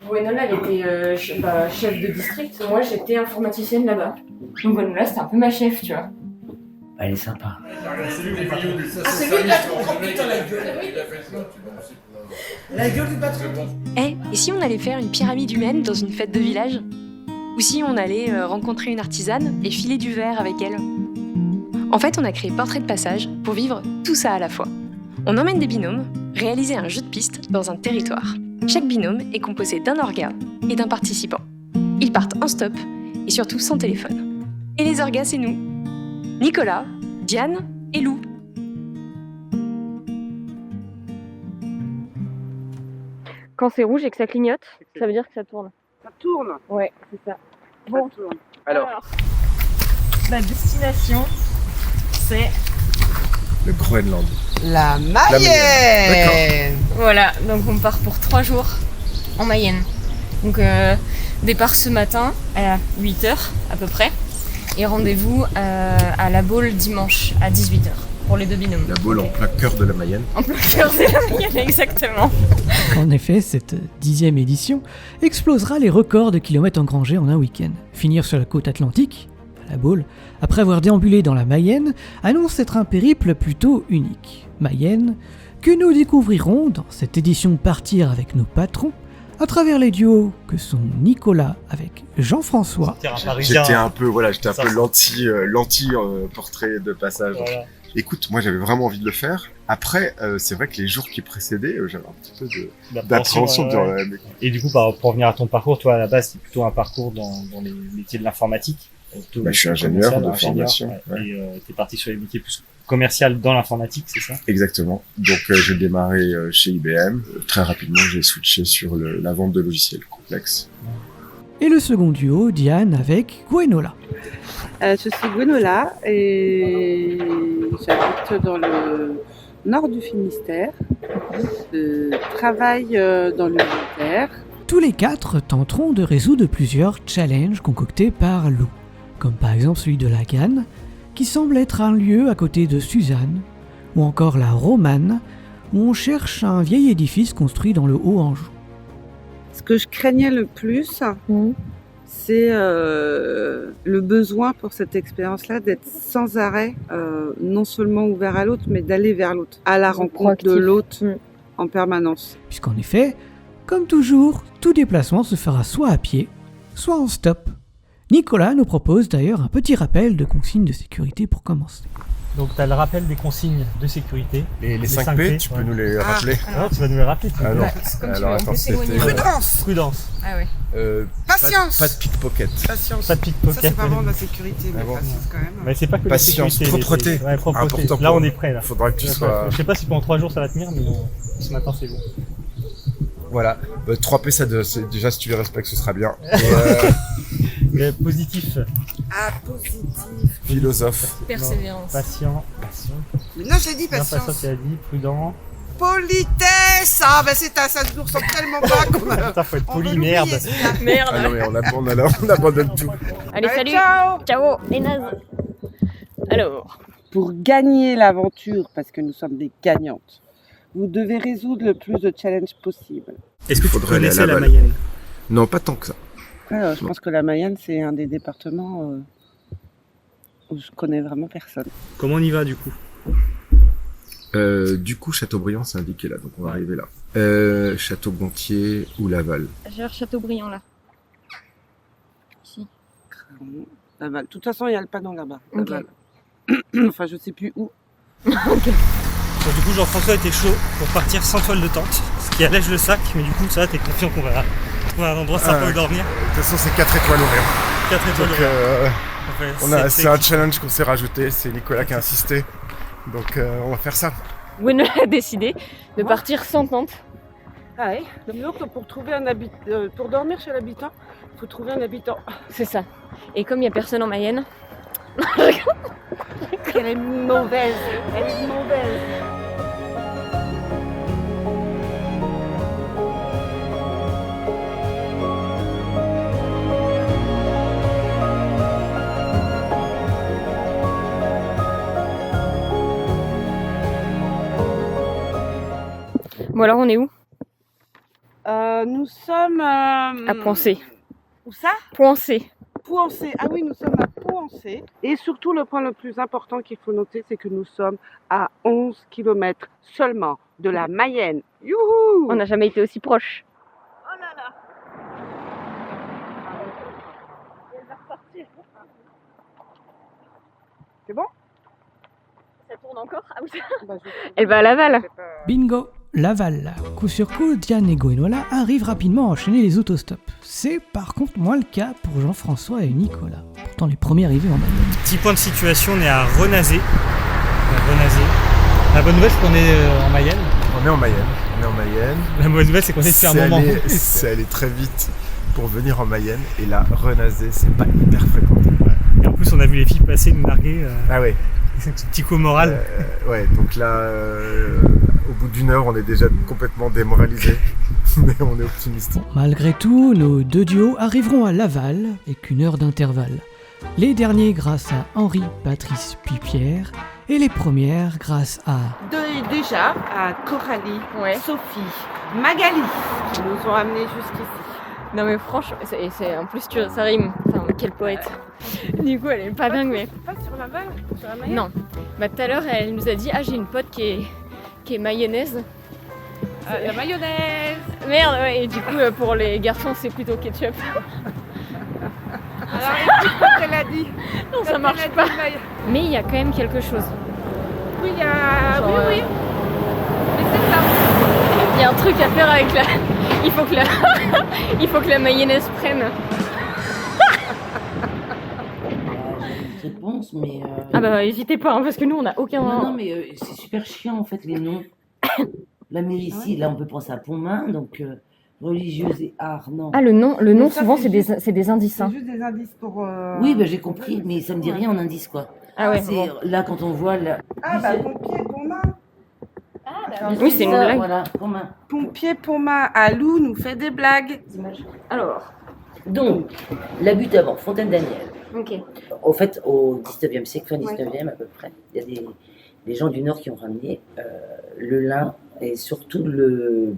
Gwenola, elle était chef de district. Moi, j'étais informaticienne là-bas. Donc Gwenola, c'était un peu ma chef, tu vois. Elle est sympa. C'est lui le patron. Oh putain, la gueule. La gueule du patron. Et si on allait faire une pyramide humaine dans une fête de village? Ou si on allait rencontrer une artisane et filer du verre avec elle? En fait, on a créé Portrait de passage pour vivre tout ça à la fois. On emmène des binômes, réaliser un jeu de piste dans un territoire. Chaque binôme est composé d'un orga et d'un participant. Ils partent en stop et surtout sans téléphone. Et les orgas, c'est nous. Nicolas, Diane et Lou. Quand c'est rouge et que ça clignote, ça veut dire que ça tourne. Ça tourne. Ouais, c'est ça. Bon. Ça tourne. Alors, la destination, c'est... Le Groenland. La Mayenne. Voilà, donc on part pour 3 jours en Mayenne. Donc départ ce matin à 8h à peu près. Et rendez-vous à la Baule dimanche à 18h pour les 2 binômes. La Baule en plein cœur de la Mayenne. En plein cœur de la Mayenne, exactement. En effet, cette 10e édition explosera les records de kilomètres engrangés en un week-end. Finir sur la côte atlantique, à la Baule, après avoir déambulé dans la Mayenne, annonce être un périple plutôt unique. Mayenne, que nous découvrirons dans cette édition Partir avec nos patrons, à travers les duos que sont Nicolas avec Jean-François. J'étais un peu l'anti portrait de passage. Voilà. Écoute, moi j'avais vraiment envie de le faire. Après, c'est vrai que les jours qui précédaient, j'avais un petit peu d'appréhension. Et du coup, pour revenir à ton parcours, toi à la base, c'est plutôt un parcours dans les métiers de l'informatique. Je suis ingénieur de formation. Ouais. Et t'es parti sur les métiers plus commerciaux dans l'informatique, c'est ça? Exactement. Donc j'ai démarré chez IBM. Très rapidement, j'ai switché sur la vente de logiciels complexes. Et le second duo, Diane avec Gwenola. Je suis Gwenola et j'habite dans le nord du Finistère. Je travaille dans le militaire. Tous les 4 tenteront de résoudre plusieurs challenges concoctés par Lou, comme par exemple celui de la Canne, qui semble être un lieu à côté de Suzanne, ou encore la Romane, où on cherche un vieil édifice construit dans le Haut-Anjou. Ce que je craignais le plus, c'est le besoin pour cette expérience-là d'être sans arrêt, non seulement ouvert à l'autre, mais d'aller vers l'autre, à la rencontre de l'autre en permanence. Puisqu'en effet, comme toujours, tout déplacement se fera soit à pied, soit en stop. Nicolas nous propose d'ailleurs un petit rappel de consignes de sécurité pour commencer. Donc tu as le rappel des consignes de sécurité. Les 5 P, tu peux nous les rappeler? Non, tu vas nous les rappeler. Alors, attends, c'était... Prudence. Ah ouais. Patience. Pas de pickpocket. Patience. Pas de pickpocket. Ça, c'est pas vraiment de la sécurité, mais patience quand même. Mais c'est pas que Patience, la sécurité. propreté. Ouais, propreté. Important Là, on est prêt. Là. Faudra que tu sois... Je sais pas si pendant 3 jours ça va tenir, mais ce matin c'est bon. Voilà. 3 P, déjà si tu les respectes, ce sera bien. Positif. Ah, positif. Philosophe. Persévérance. Patient. Mais non, je l'ai dit, patience. Patience, tu as dit. Prudent. Politesse. Ah, bah ça nous ressemble tellement pas qu'on a... Putain, faut être poli, merde. Merde. Ah non, mais on abandonne tout. Allez, salut. Ciao, les nazes. Alors, Pour gagner l'aventure, parce que nous sommes des gagnantes, vous devez résoudre le plus de challenges possible. Est-ce que tu Faudrait aller à connaissais la Laval. Mayenne? Non, pas tant que ça. Alors, je pense que la Mayenne, c'est un des départements où je connais vraiment personne. Comment on y va du coup? Du coup, Châteaubriand, c'est indiqué là, donc on va arriver là. Château-Gontier ou Laval. je cherche Châteaubriand là. Si. Laval. De toute façon, il y a le panneau là-bas. Ok. Laval. Enfin, je sais plus où. Ok. Donc, du coup, Jean-François était chaud pour partir sans toile de tente, ce qui allège le sac, mais du coup, ça va, t'es confiant qu'on va trouver un endroit sympa où dormir. De toute façon, c'est 4 étoiles horaires. 4 étoiles. Donc, c'est un challenge qu'on s'est rajouté, c'est Nicolas qui a insisté. Donc, on va faire ça. Gwenola a décidé de partir sans tente. Ah ouais. Donc, pour dormir chez l'habitant, il faut trouver un habitant. C'est ça. Et comme il n'y a personne en Mayenne, Elle est mauvaise. Elle est mauvaise. bon alors on est où? Nous sommes... À Poincé. Où ça? Poincé. Pouancé. Ah oui, nous sommes à Pouancé. Et surtout, le point le plus important qu'il faut noter, c'est que nous sommes à 11 km seulement de la Mayenne. Youhou! On n'a jamais été aussi proche. Oh là là! Elle va repartir. C'est bon? Ça tourne encore? Ah oui. Bah, Elle va à Laval. Bingo, Laval. Coup sur coup, Diane et Gwenola arrivent rapidement à enchaîner les autostops. C'est par contre moins le cas pour Jean-François et Nicolas, pourtant les premiers arrivés en Mayenne. Petit point de situation, on est à Renazé. La bonne nouvelle, c'est qu'on est en Mayenne. On est en Mayenne. La mauvaise nouvelle, c'est qu'on est depuis un moment. C'est allé très vite pour venir en Mayenne. Et là, Renazé, c'est pas hyper fréquenté. Et en plus, on a vu les filles passer, nous narguer. Ah ouais. C'est un petit coup moral. Ouais, donc là, au bout d'une heure, on est déjà complètement démoralisé. Mais on est optimiste. Bon, malgré tout, nos deux duos arriveront à Laval avec une heure d'intervalle. Les derniers grâce à Henri, Patrice puis Pierre, et les premières grâce à... Déjà à Coralie, Ouais. Sophie, Magali, qui nous ont amenés jusqu'ici. Non mais franchement, en plus ça rime. Enfin, quel poète. Du coup, elle est pas dingue, mais... Pas sur Laval, sur la Mayenne. Non. Bah tout à l'heure, elle nous a dit, j'ai une pote qui est mayonnaise. La mayonnaise. Merde, ouais, et du coup, pour les garçons, c'est plutôt ketchup. Alors écoute ce qu'elle a dit. Non, ça marche pas. Mais il y a quand même quelque chose. Oui, il y a... Genre, oui. Mais c'est ça. Il y a un truc à faire avec la... Il faut que la mayonnaise prenne. J'ai une réponse, mais... Ah bah n'hésitez pas, hein, parce que nous, on n'a aucun... Non, mais c'est super chiant, en fait, les noms. La Méricie, là, on peut penser à Pontmain, donc religieuse et art, non. Ah, le nom Ça, souvent, c'est c'est des indices. C'est Hein. juste des indices pour... Oui, bah, j'ai compris, mais ça me dit rien en indice, quoi. Ah ouais, C'est bon. là, quand on voit... La... Ah bah pompier, Pontmain. Oui, c'est une ça, blague. Voilà, Pontmain. Pompier, Pontmain, Alou nous fait des blagues. Alors, Donc, la butte avant, Fontaine-Daniel. ok. En fait, au 19e siècle, fin 19e à peu près, il y a des gens du Nord qui ont ramené le lin et surtout le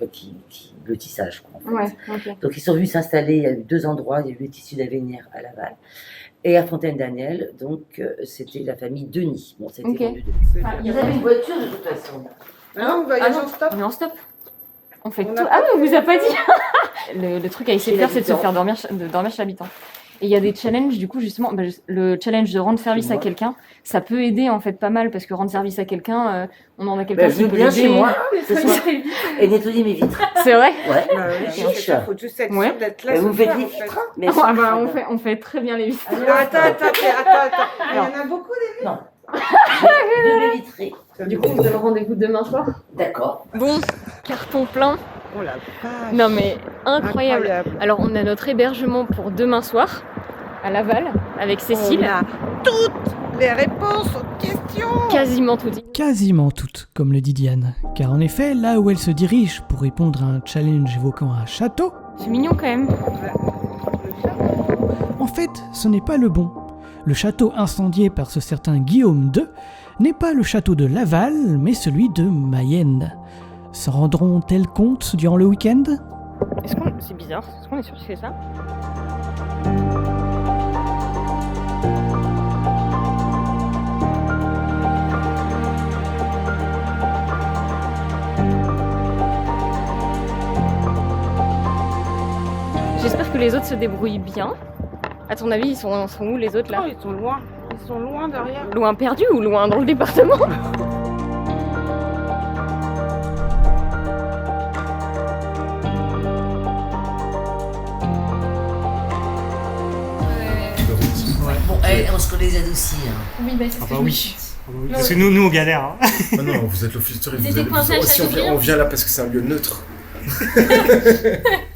tissage, quoi, en fait. Ouais, ok. Donc ils sont venus s'installer, il y a eu 2 endroits, il y a eu le tissu d'Avenir à Laval et à Fontaine-Daniel, donc c'était la famille Denis. Bon, c'était Ok. vendu de... Ils avaient une voiture de toute façon. Non, on va y aller non. en stop. On est en stop. On fait On tout. a Ah pas mais on fait vous a pas les dit. Le truc à essayer de faire, c'est de se faire dormir chez l'habitant. Et il y a des challenges, du coup, justement, le challenge de rendre service à quelqu'un, ça peut aider en fait pas mal, parce que rendre service à quelqu'un, on en a quelqu'un Ben, je qui veux peut bien l'aider. chez moi ce soir et nettoyer mes vitres. C'est vrai. Ouais. Bah oui, C'est c'est ça, ça. faut juste être Ouais. sûr d'être là. Mais ce vous faites soir, les en fait. vitres, hein? Mais Ah bah, on fait très bien les vitres. Attends. Il y en a beaucoup des... Non. Je vais vitrer. Du coup, on donne rendez-vous demain soir. D'accord. Bon, carton plein. Oh la vache. Non mais incroyable. Alors on a notre hébergement pour demain soir à Laval avec Cécile. On a toutes les réponses aux questions. Quasiment tout dit. Quasiment toutes, comme le dit Diane. Car en effet, là où elle se dirige pour répondre à un challenge évoquant un château, C'est mignon quand même. en fait, ce n'est pas le bon. Le château incendié par ce certain Guillaume II n'est pas le château de Laval, mais celui de Mayenne. S'en rendront-elles compte durant le week-end ? C'est bizarre. Est-ce qu'on est sûr que c'est ça? J'espère que les autres se débrouillent bien. À ton avis, ils sont où les autres là? Oh, ils sont loin. Ils sont loin derrière. Loin perdu ou loin dans le département? Bon, on se connaît les aides aussi. Hein. Oui, bah c'est Ah bah oui. Parce que nous on galère. Hein. Ah non, vous êtes l'office de Ils étaient coincés à Châteaubriand. on vient là parce que c'est un lieu neutre.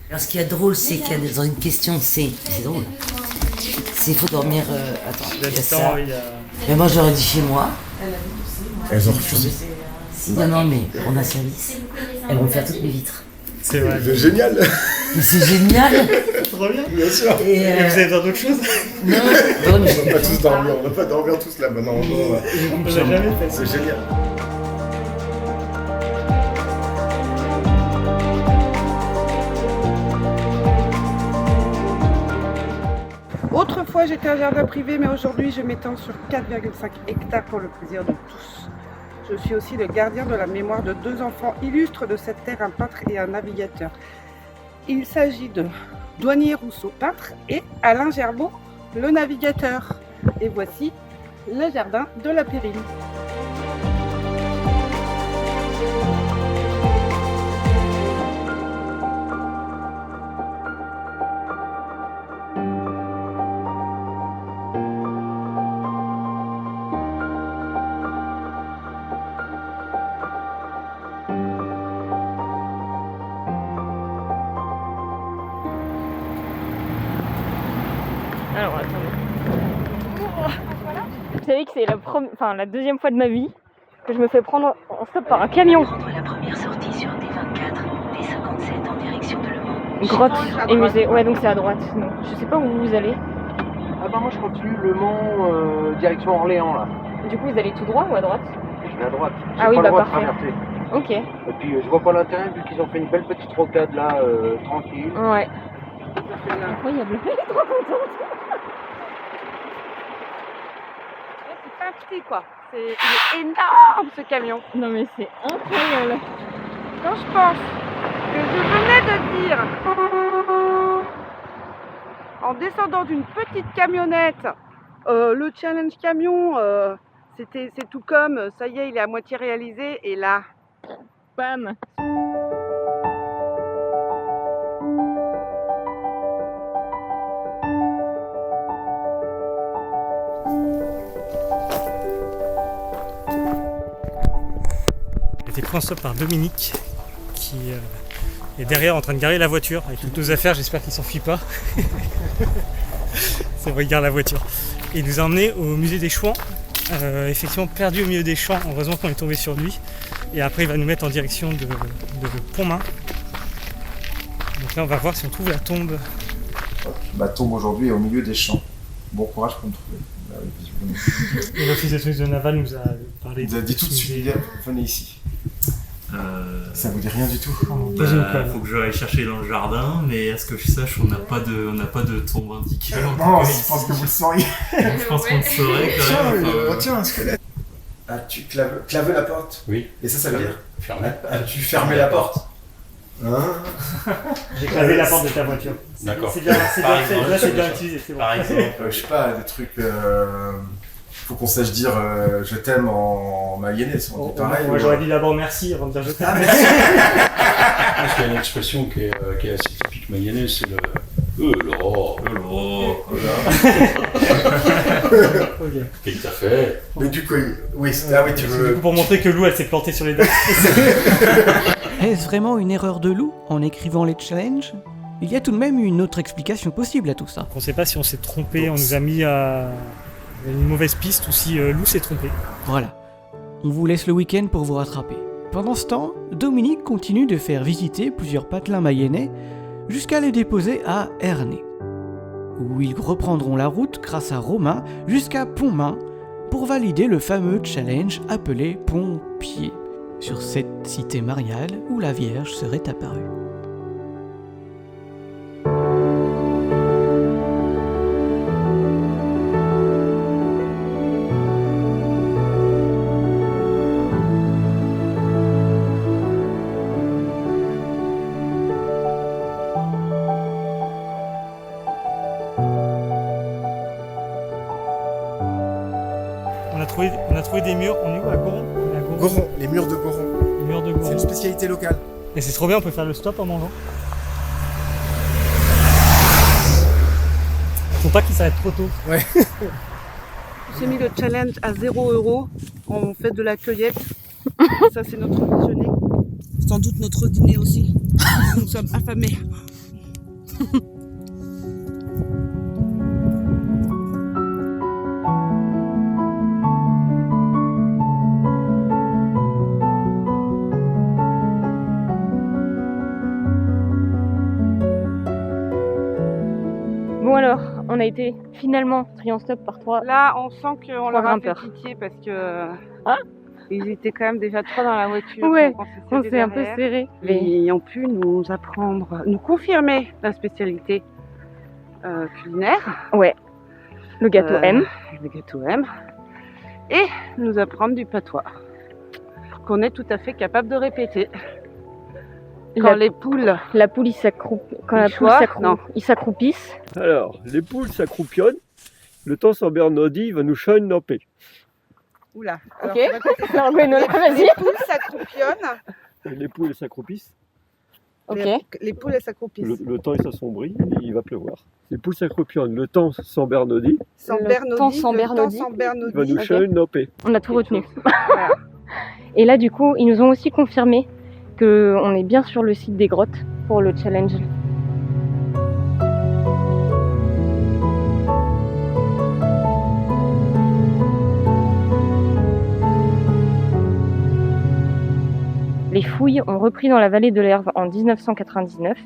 Alors ce qui est drôle, c'est qu'il y a dans une question, c'est drôle. C'est faut dormir. Attends, il y a ça. L'habitant, il a... Mais moi j'aurais dit chez moi. Elles ont refusé. Si, non, mais on a service. Elles vont faire toutes mes vitres. C'est vrai. C'est génial. Mais c'est génial. Trop bien. Bien sûr. Et Et vous avez besoin d'autre chose? non, mais On va pas tous dormir, on va pas dormir tous là maintenant. On l'a jamais fait. C'est génial. Autrefois, j'étais un jardin privé, mais aujourd'hui, je m'étends sur 4,5 hectares pour le plaisir de tous. Je suis aussi le gardien de la mémoire de 2 enfants illustres de cette terre, un peintre et un navigateur. Il s'agit de Douanier Rousseau, peintre, et Alain Gerbeau, le navigateur. Et voici le jardin de la Pérille. Alors attendez. Vous savez que c'est la deuxième fois de ma vie que je me fais prendre en stop par un camion. Prendre la première sortie sur D24, D57 en direction de Le Mans. Grotte et musée. Ouais, donc c'est à droite. Non, je sais pas où vous allez. Ah bah moi je continue Le Mans, direction Orléans là. Du coup, vous allez tout droit ou à droite? Je vais à droite. J'ai Ah oui, pas bah le droit parfait. de traverser. Ok. Et puis je vois pas l'intérêt vu qu'ils ont fait une belle petite rocade là, tranquille. Ouais. Incroyable. Elle est trop contente. C'est pas petit quoi. Il est énorme ce camion. Non mais c'est incroyable. Quand je pense que je venais de dire en descendant d'une petite camionnette, le challenge camion, c'est tout comme, ça y est, il est à moitié réalisé, et là, Bam. J'ai été pris en stop par Dominique qui est derrière en train de garer la voiture avec toutes nos affaires, j'espère qu'il s'enfuit pas. C'est vrai, il gare la voiture. Et il nous a emmenés au musée des Chouans, effectivement perdu au milieu des champs, heureusement qu'on est tombé sur lui. Et après il va nous mettre en direction de Pontmain. Donc là on va voir si on trouve la tombe. Ma tombe aujourd'hui est au milieu des champs. Bon courage pour me trouver. Bah oui, visiblement. Et l'office de tourisme de Naval nous a parlé. Il nous a dit tout de suite, venez ici. Ça vous dit rien du tout? Faut que je aille chercher dans le jardin, mais à ce que je sache, on n'a pas de tombe indiquée. Non, je pense que vous le sauriez. Je pense qu'on le saurait quand même. Tiens, un squelette. As-tu clavé la porte? Oui. Et ça veut dire? Fermé. As-tu fermé la porte? Hein? J'ai clavé la porte de ta voiture. D'accord. C'est bien, Par exemple, là c'est bien utilisé, c'est bon. Par exemple. Je sais pas, des trucs. Faut qu'on sache dire je t'aime en mayonnaise. On dit pareil. Moi j'aurais dit d'abord merci avant de dire je t'aime. Parce qu'il y a une expression qui est assez typique mayonnaise, c'est le Ok. Qu'est-ce que t'as fait? Mais du coup, oui, oui, tu veux. Pour montrer que Lou elle s'est plantée sur les dates. Est-ce vraiment une erreur de Lou en écrivant les challenges? Il y a tout de même une autre explication possible à tout ça. On sait pas si on s'est trompé, on nous a mis à une mauvaise piste ou si Lou s'est trompé. Voilà. On vous laisse le week-end pour vous rattraper. Pendant ce temps, Dominique continue de faire visiter plusieurs patelins mayennais jusqu'à les déposer à Ernée, où ils reprendront la route grâce à Romain jusqu'à Pontmain pour valider le fameux challenge appelé Pont-Pied, sur cette cité mariale où la Vierge serait apparue. On a trouvé des murs, on est où à Goron? On est à Goron. Goron, les murs de Goron. Les murs de Goron. C'est une spécialité locale. Et c'est trop bien, on peut faire le stop en mangeant. Faut pas qu'il s'arrête trop tôt. Ouais. J'ai mis le challenge à 0 €. On fait de la cueillette. Ça, c'est notre déjeuner. Sans doute notre dîner aussi. Nous sommes affamés. Bon alors, on a été finalement pris en stop par 3. Là, on sent qu'on leur a fait grimpeurs. pitié parce que Hein ils étaient quand même déjà 3 dans la voiture. Ouais, donc on serré s'est un peu derrière. serré. Ils ont pu nous apprendre, nous confirmer la spécialité culinaire. Ouais. Le gâteau M. Le gâteau M. Et nous apprendre du patois, qu'on est tout à fait capable de répéter. Quand les poules... La poule, ils s'accroupissent. Alors, les poules s'accroupionnent. Le temps sans Bernardi va nous chaînoper. Oula. Ok. Alors, Gwenola, vas-y. Les poules s'accroupillonnent. Les poules s'accroupissent. Ok. Les poules s'accroupissent. Le temps il s'assombrit et il va pleuvoir. Les poules s'accroupillent. Le temps sans Bernardi Le temps sans Bernardi va nous chaînoper. On a tout retenu. Et là, du coup, ils nous ont aussi confirmé qu'on est bien sur le site des grottes pour le challenge. Les fouilles ont repris dans la vallée de l'Erve en 1999.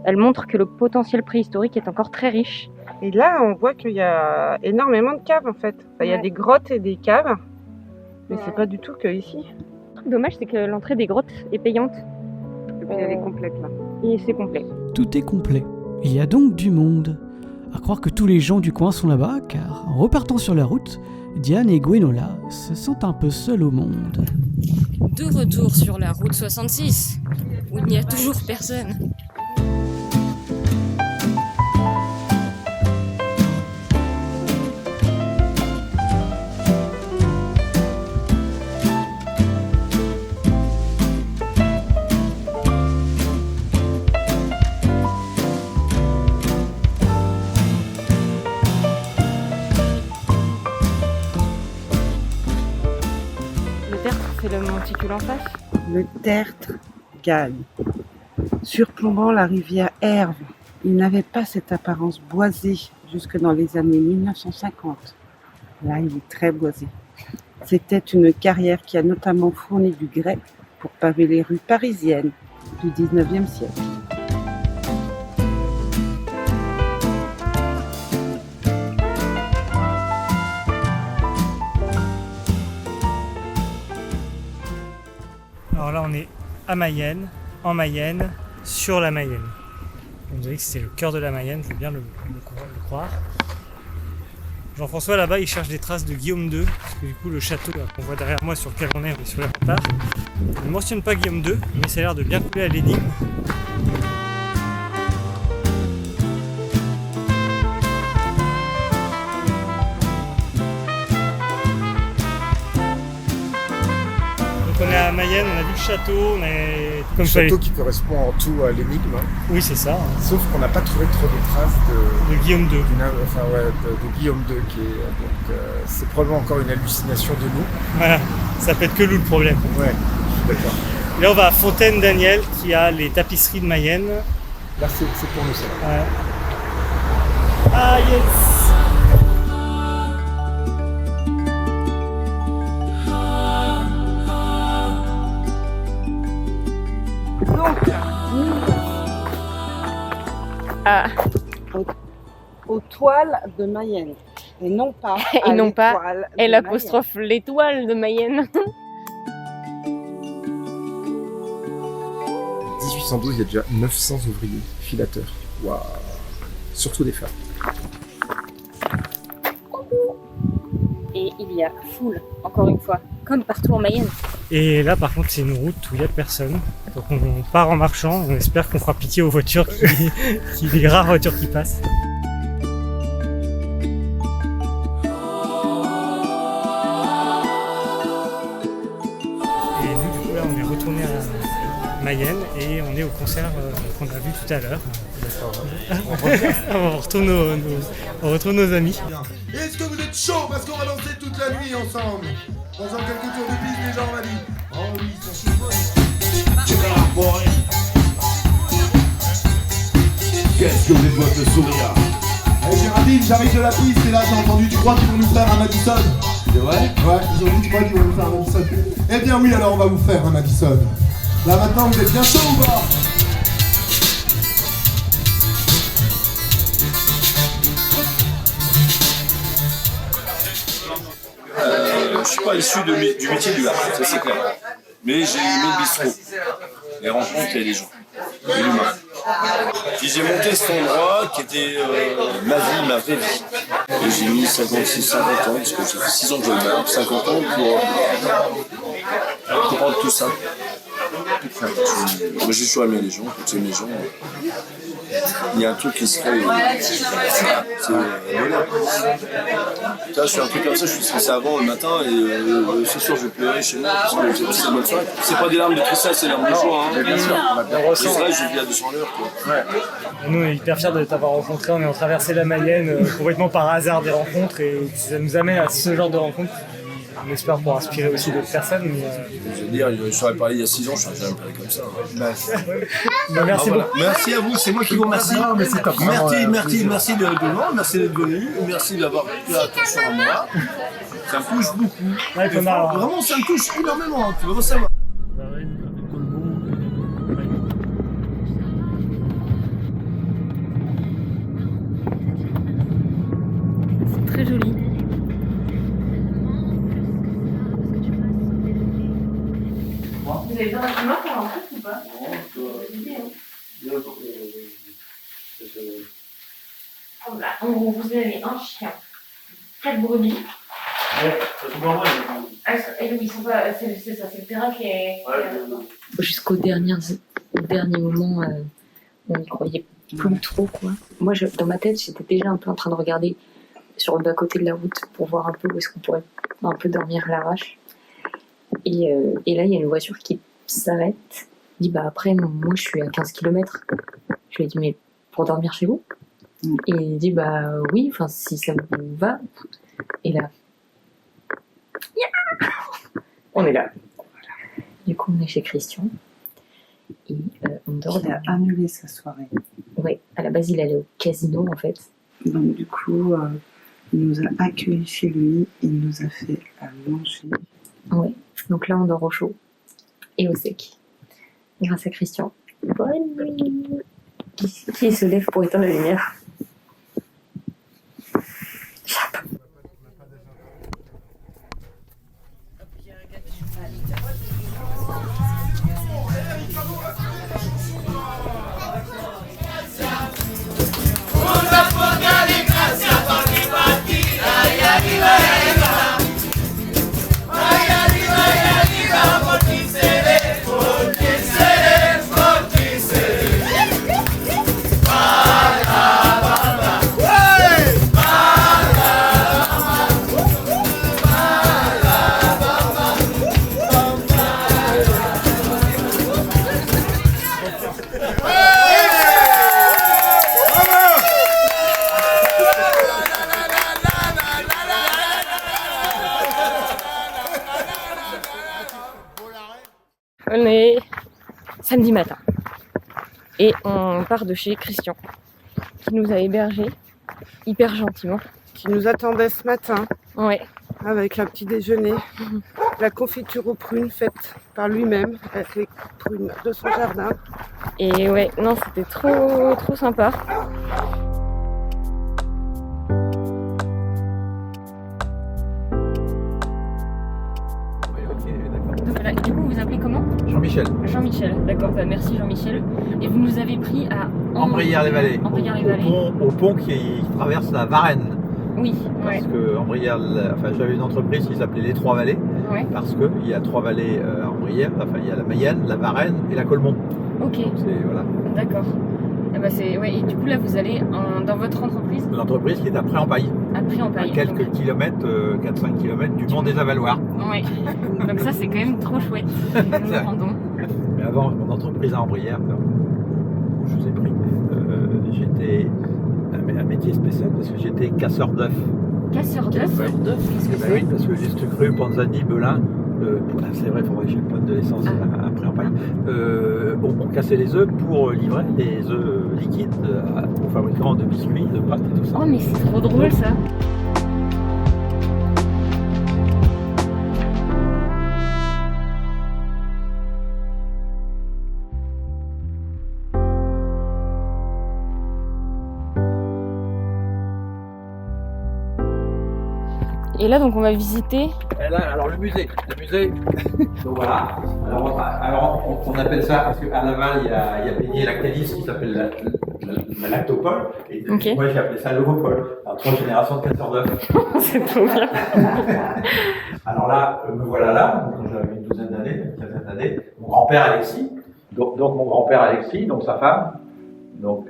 Elles montrent que le potentiel préhistorique est encore très riche. Et là, on voit qu'il y a énormément de caves en fait. Enfin, il y a des grottes et des caves, mais c'est pas du tout que ici. Le truc dommage, c'est que l'entrée des grottes est payante. Et puis elle est complète là. Et c'est complet. Tout est complet. Il y a donc du monde. À croire que tous les gens du coin sont là-bas, car en repartant sur la route, Diane et Gwenola se sentent un peu seuls au monde. De retour sur la route 66, où il n'y a toujours personne. C'est le monticule en face. Le tertre gagne. Surplombant la rivière Erve, il n'avait pas cette apparence boisée jusque dans les années 1950. Là, il est très boisé. C'était une carrière qui a notamment fourni du grès pour paver les rues parisiennes du 19e siècle. Alors là, on est à Mayenne, en Mayenne, sur la Mayenne. On dirait que c'est le cœur de la Mayenne, je veux bien le croire. Jean-François, là-bas, il cherche des traces de Guillaume II, parce que du coup, le château qu'on voit derrière moi, sur lequel on est sur le rempart, il ne mentionne pas Guillaume II, mais ça a l'air de bien couler à l'énigme. On est à Mayenne, on a vu le château, mais comme le château qui correspond en tout à l'énigme. Oui, c'est ça. Sauf qu'on n'a pas trouvé trop de traces de Guillaume II. De Guillaume II, c'est probablement encore une hallucination de nous. Voilà, ça peut être que nous le problème. Ouais, je suis d'accord. Là, on va à Fontaine-Daniel, qui a les tapisseries de Mayenne. Là, c'est pour nous, ça. Ouais. Ah, yes! Aux toiles de Mayenne et non pas et non pas l'apostrophe l'étoile de Mayenne. 1812, il y a déjà 900 ouvriers filateurs. Waouh! Surtout des femmes. Et il y a foule, encore une fois, comme partout en Mayenne. Et là, par contre, c'est une route où il n'y a personne. Donc on part en marchant, on espère qu'on fera pitié aux voitures, les rares voitures qui passent. Et nous, du coup, là, on est retourné à Mayenne et on est au concert qu'on a vu tout à l'heure. On retrouve nos amis. Est-ce que vous êtes chaud parce qu'on va danser toute la nuit ensemble? En faisant quelques tours de piste, déjà on m'a dit. Oh oui, ça c'est bon. Check it out, boy. Qu'est-ce que vous êtes votre sourire? Hey Géraldine, j'arrive de la piste et là j'ai entendu, tu crois qu'ils vont nous faire un Madison? C'est vrai? Ouais, ils ont dit, tu crois qu'ils vont nous faire un Madison? Eh bien oui, alors on va vous faire un Madison. Là maintenant, vous êtes bien chaud ou pas? Je suis pas issu du métier du bar, ça c'est clair. Mais j'ai aimé le bistrot, les rencontres et les gens, et l'humain. Puis j'ai monté cet endroit qui était ma vie, ma vraie vie. Et j'ai mis 50 ans, parce que ça fait 6 ans que je le mets, 50 ans pour comprendre tout ça. Moi j'ai toujours aimé les gens, écouter les gens. Il y a un truc qui se crée. C'est bonheur. Je fais un truc comme ça, je suis stressé avant le matin et ce soir je vais pleurer chez moi parce que c'est une bonne soirée. C'est pas des larmes de tristesse, c'est des larmes de joie. Hein. Bien sûr, on ressent. C'est vrai, je vis à 200 à l'heure. Et nous, on est hyper fiers de t'avoir rencontré. On est en traversée la Mayenne complètement par hasard des rencontres et ça nous amène à ce genre de rencontres. On espère pour inspirer aussi d'autres personnes. Je veux dire, je serais parlé il y a 6 ans, je serais jamais parlé comme ça. Merci beaucoup. Merci à vous, c'est moi qui vous remercie. Merci d'être venu, merci d'avoir fait attention à moi. Ça me touche beaucoup. Ouais, vraiment, ça me touche énormément, tu veux savoir. C'est très joli. Vous avez besoin d'un chemin pour rentrer ou pas? Non, vous avez un chien, 4 brebis. Ouais, ça se voit Et donc ils sont pas. C'est ça, c'est le terrain qui est. Jusqu'au dernier moment, on n'y croyait plus trop, quoi. Moi, dans ma tête, j'étais déjà un peu en train de regarder sur le bas-côté de la route pour voir un peu où est-ce qu'on pourrait un peu dormir à l'arrache. Et là, il y a une voiture qui s'arrête. Il dit, bah après, moi, je suis à 15 km. Je lui ai dit, mais pour dormir chez vous? Et il dit, bah oui, enfin, si ça vous va. Et là, on est là. Du coup, on est chez Christian. Et on dort. Il a annulé sa soirée. Ouais, à la base, il allait au casino, en fait. Donc, du coup, il nous a accueillis chez lui. Il nous a fait à manger. Ouais, donc là, on dort au chaud et au sec. Grâce à Christian. Bonne nuit. Qui se lève pour éteindre la lumière. Chap. On est samedi matin et on part de chez Christian qui nous a hébergés hyper gentiment. Qui nous attendait ce matin. Ouais. Avec un petit déjeuner. La confiture aux prunes faite par lui-même avec les prunes de son jardin. Et ouais, non, c'était trop sympa. Voilà, du coup, vous vous appelez comment? Jean-Michel. Jean-Michel, d'accord, bah merci Jean-Michel. Et vous nous avez pris à Ambrières-les-Vallées. Ambrières-les-Vallées. Au pont qui traverse la Varenne. Oui, ouais. Parce que Ambrières, j'avais une entreprise qui s'appelait Les Trois Vallées. Ouais. Parce qu'il y a 3 vallées à Ambrières, il y a la Mayenne, la Varenne et la Colmont. Ok. Voilà. D'accord. Et, et du coup là vous allez dans votre entreprise? L'entreprise qui est à Pré-en-Paille. À Pré-en-Paille. À quelques kilomètres, 4-5 kilomètres du Mont des Avaloirs. Ouais. Donc ça c'est quand même trop chouette. Nous nous rendons. Mais avant mon entreprise à Ambrières, où je vous ai pris, j'étais un métier spécial parce que j'étais casseur d'œufs. Casseur d'œufs? Qu'est-ce que c'est? Oui, parce que les Stucru, Panzani, Belin, c'est vrai, il faudrait que j'ai le pote de l'essence après en paille. On cassait les œufs pour livrer les œufs liquides aux fabricants de biscuits, de pâtes et tout ça. Oh mais c'est trop drôle ça. Et là, donc, on va visiter. Et là, alors le musée. Donc voilà. Alors on appelle ça parce qu'à Laval, il y a baigné la Calice qui s'appelle la lactopole. Et Ok. moi, j'ai appelé ça l'ovopole. Alors, 3 générations de casseurs d'œufs. C'est trop bien. Alors là, me voilà là, quand j'avais une douzaine d'années, une quinzaine d'années. Mon grand-père Alexis, donc mon grand-père Alexis, donc sa femme. Donc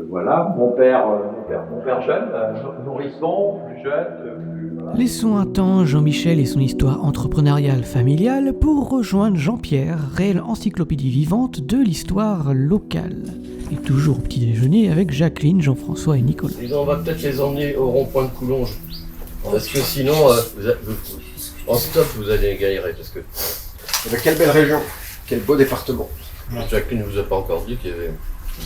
voilà, mon père jeune, nourrisson, plus jeune. Voilà. Laissons un temps Jean-Michel et son histoire entrepreneuriale familiale pour rejoindre Jean-Pierre, réelle encyclopédie vivante de l'histoire locale. Et toujours au petit déjeuner avec Jacqueline, Jean-François et Nicolas. On va peut-être les emmener au rond-point de Coulonges. Parce que sinon, en stop, vous allez galérer. Parce que... Quelle belle région, quel beau département. Jacqueline ne vous a pas encore dit qu'il y avait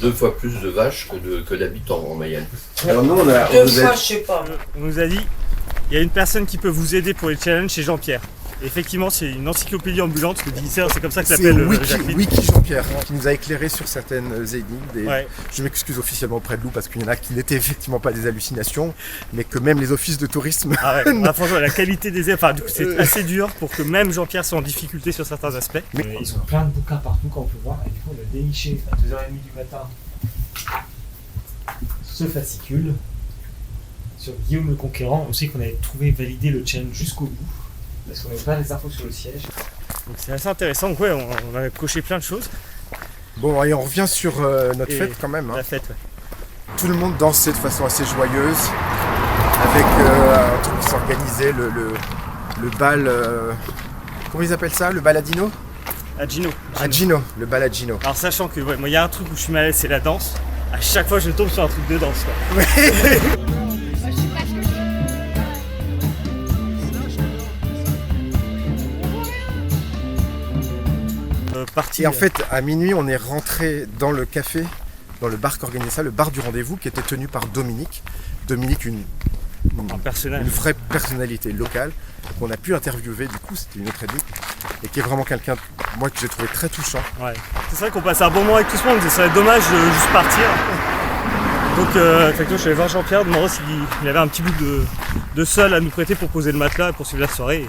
2 fois plus de vaches que d'habitants en Mayenne. Alors nous, je sais pas. On nous a dit, il y a une personne qui peut vous aider pour les challenges, c'est Jean-Pierre. Et effectivement, c'est une encyclopédie ambulante, ce que dit c'est comme ça que s'appelle Jacqueline. Wiki Jean-Pierre, qui nous a éclairé sur certaines énigmes. Ouais. Je m'excuse officiellement auprès de nous parce qu'il y en a qui n'étaient effectivement pas des hallucinations, mais que même les offices de tourisme... Ah ouais, franchement, la qualité des... Enfin, du coup, c'est assez dur pour que même Jean-Pierre soit en difficulté sur certains aspects. Mais ils ont plein de bouquins partout, comme on peut voir. Et du coup, on a déniché à 2h30 du matin ce fascicule sur Guillaume le Conquérant. On sait qu'on avait trouvé validé le challenge jusqu'au bout, parce qu'on n'avait pas les infos sur le siège. Donc c'est assez intéressant, donc ouais, on a coché plein de choses. Bon, et on revient sur notre fête quand même. La fête, ouais. Tout le monde dansait de façon assez joyeuse, avec un truc qui s'organisait, le bal... comment ils appellent ça? Le bal à Dino? À Gino. À Gino, le bal à Gino. Alors sachant que moi il y a un truc où je suis mal à l'aise, c'est la danse. À chaque fois je tombe sur un truc de danse quoi. Et en fait, à minuit, on est rentré dans le café, dans le bar qui organisait ça, le bar du rendez-vous, qui était tenu par Dominique. Dominique, une vraie personnalité locale, qu'on a pu interviewer, du coup, c'était une autre édite, et qui est vraiment quelqu'un, moi, que j'ai trouvé très touchant. Ouais. C'est vrai qu'on passe un bon moment avec tout ce monde, ça serait dommage de juste partir. Donc, effectivement, je suis allé voir Jean-Pierre, demander s'il avait un petit bout de sol à nous prêter pour poser le matelas et poursuivre la soirée.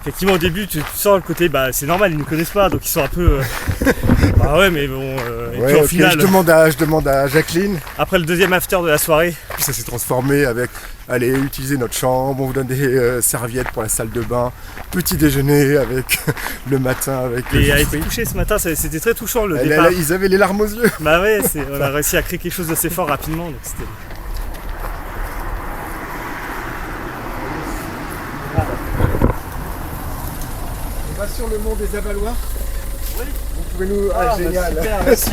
Effectivement, au début, tu sens le côté, c'est normal, ils ne nous connaissent pas, donc ils sont un peu. Ouais, mais bon. Et puis au final. Je demande à Jacqueline. Après le deuxième after de la soirée. Puis ça s'est transformé avec, allez, utiliser notre chambre, on vous donne des serviettes pour la salle de bain, petit déjeuner avec le matin avec. Et a été touché ce matin, c'était très touchant le départ. Ils avaient les larmes aux yeux. Bah ouais, on a réussi à créer quelque chose d'assez fort rapidement, donc c'était. Sur le mont des Avalois. Oui. Vous pouvez nous... génial. Super, merci.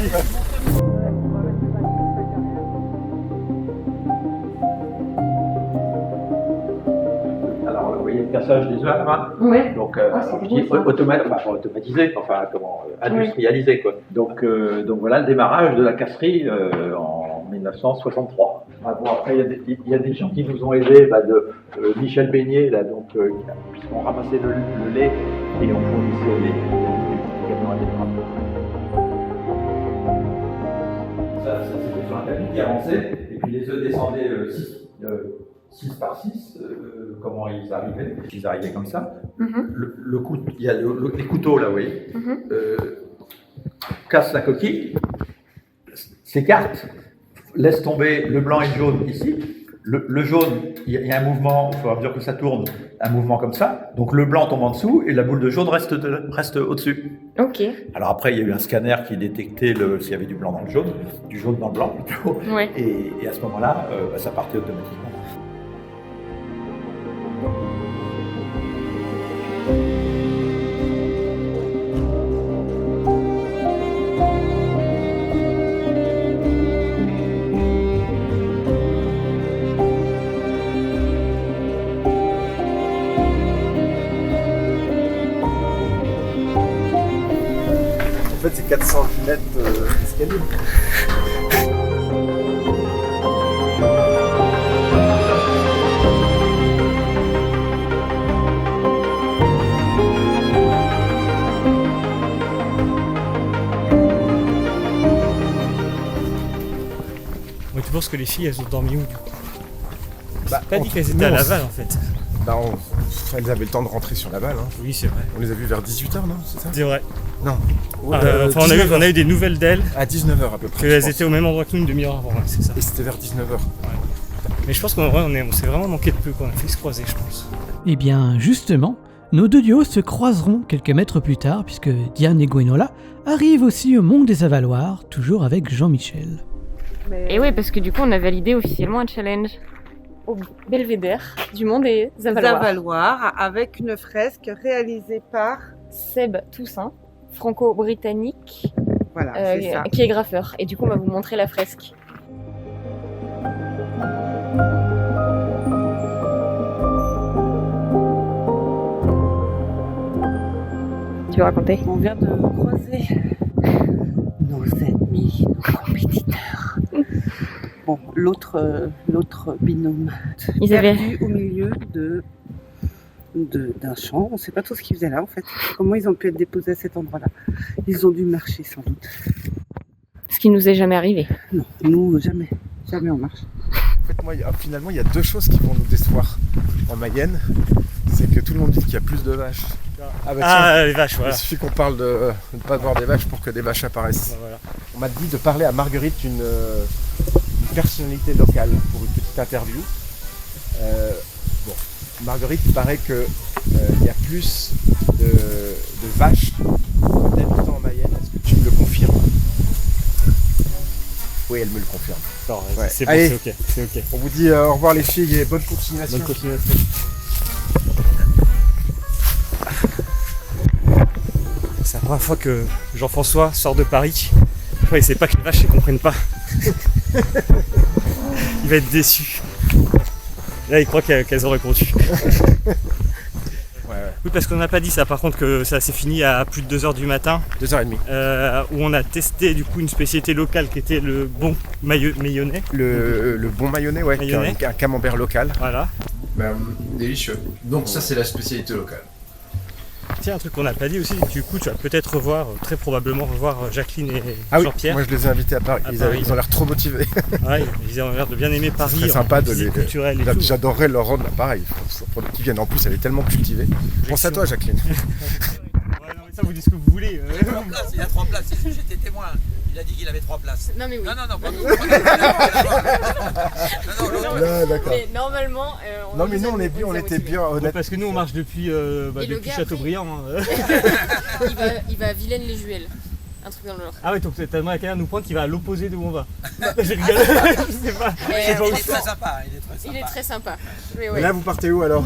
Alors, vous voyez le cassage des œufs à la main. Ouais. Donc, automatisé, industrialisé quoi. Donc voilà le démarrage de la casserie en 1963. Bon, après, il y a des gens qui nous ont aidés, Michel Beignet, là, donc, puisqu'on ramassait le lait et on fournissait les camions à l'étrave. Ça c'était sur un camion qui avançait, et puis les œufs descendaient 6 par 6, comment ils arrivaient. Ils arrivaient comme ça. Il y a les couteaux là, vous voyez. Casse la coquille, s'écarte, laisse tomber le blanc et le jaune ici. Le jaune, il y a un mouvement, au fur et à mesure que ça tourne, un mouvement comme ça. Donc le blanc tombe en dessous et la boule de jaune reste au-dessus. Ok. Alors après, il y a eu un scanner qui détectait s'il y avait du blanc dans le jaune, du jaune dans le blanc plutôt. Ouais. Et à ce moment-là, ça partait automatiquement. En fait, c'est 400 mètres d'escalier. Ouais, tu penses que les filles, elles ont dormi où du coup? Pas dit qu'elles étaient à Laval en fait. Elles avaient le temps de rentrer sur Laval. Hein. Oui, c'est vrai. On les a vues vers 18h, non? C'est ça? C'est vrai. Non. Enfin, on a eu des nouvelles d'elles. À 19h à peu près. Qu'elles étaient au même endroit que nous une demi-heure avant, ouais, c'est ça. Et c'était vers 19h. Mais je pense qu'en vrai, on s'est vraiment manqué de peu quand on a fait se croiser, je pense. Eh bien, justement, nos deux duos se croiseront quelques mètres plus tard, puisque Diane et Gwenola arrivent aussi au Mont des Avaloirs, toujours avec Jean-Michel. Et oui, parce que du coup, on a validé officiellement un challenge au belvédère du Mont des Avaloirs, avec une fresque réalisée par Seb Toussaint, franco-britannique, voilà, qui est graffeur. Et du coup, on va vous montrer la fresque. Tu veux raconter? On vient de croiser nos ennemis, nos compétiteurs. Bon, l'autre binôme. Ils perdu au milieu d'un champ. On ne sait pas trop ce qu'ils faisaient là en fait. Comment ils ont pu être déposés à cet endroit-là? Ils ont dû marcher sans doute. Ce qui nous est jamais arrivé. Non, nous jamais. Jamais on marche. En fait, moi, finalement, il y a deux choses qui vont nous décevoir en Mayenne. C'est que tout le monde dit qu'il y a plus de vaches. Les vaches, voilà. Il suffit qu'on parle de ne pas voir des vaches pour que des vaches apparaissent. Bah, voilà. On m'a dit de parler à Marguerite, une personnalité locale, pour une petite interview. Marguerite, il paraît qu'il y a plus de vaches d'habitants en Mayenne. Est-ce que tu me le confirmes? Oui, elle me le confirme. Non, ouais. C'est bon, allez, c'est ok. On vous dit au revoir les filles et bonne continuation. Bonne continuation. C'est la première fois que Jean-François sort de Paris. Je crois qu'il sait pas que les vaches ne comprennent pas. Il va être déçu. Là, il croit qu'elles ont répondu. Ouais. Oui, parce qu'on n'a pas dit ça, par contre, que ça s'est fini à plus de 2h du matin. 2h30. Où on a testé du coup une spécialité locale qui était le bon mayonnais. Le bon mayonnais, ouais, un camembert local. Voilà. Délicieux. Donc ça, c'est la spécialité locale. Tiens, un truc qu'on n'a pas dit aussi, du coup, tu vas peut-être très probablement revoir Jacqueline et Jean-Pierre. Moi je les ai invités à Paris. Ils ont l'air trop motivés. Ouais, ils ont l'air de bien aimer Paris. C'est sympa de les culturels et j'adorerais leur rendre pareil. Pour qu'ils viennent. En plus, elle est tellement cultivée. Pense à toi, Jacqueline. Ouais, non, mais ça, vous dites ce que vous voulez. Il y a 3 places. J'étais témoin. Il a dit qu'il avait 3 places. Non, mais oui. Non, pas nous. Non, d'accord. Mais normalement. Non, mais nous, on était bien honnêtes. Parce que nous, on marche depuis Châteaubriand. Il va à Vilaine-les-Juelles. Un truc dans le genre. Ah ouais, donc t'as demandé à quelqu'un de nous prendre qui va à l'opposé d'où on va. Je rigole, je sais pas. Il est très sympa. Il est très sympa. Mais ouais. Là, vous partez où alors?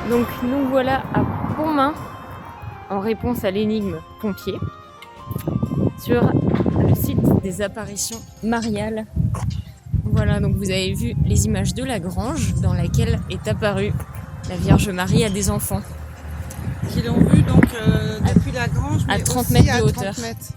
Donc nous voilà à Pontmain, en réponse à l'énigme pompier, sur le site des apparitions mariales. Voilà, donc vous avez vu les images de la grange dans laquelle est apparue la Vierge Marie à des enfants. Qui l'ont vu donc depuis la grange, mais à 30 aussi mètres à de hauteur. 30 mètres.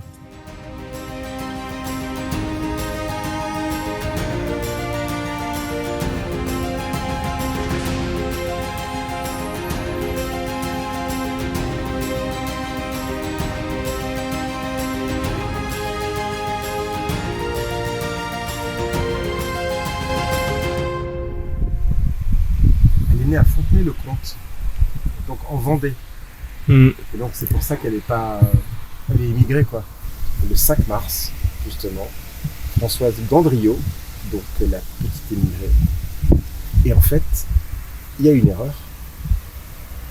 À Fontenay-le-Comte, donc en Vendée. Et donc c'est pour ça qu'elle est pas, elle est immigrée quoi. Et le 5 mars justement, Françoise Gandriot, donc la petite immigrée. Et en fait, il y a une erreur.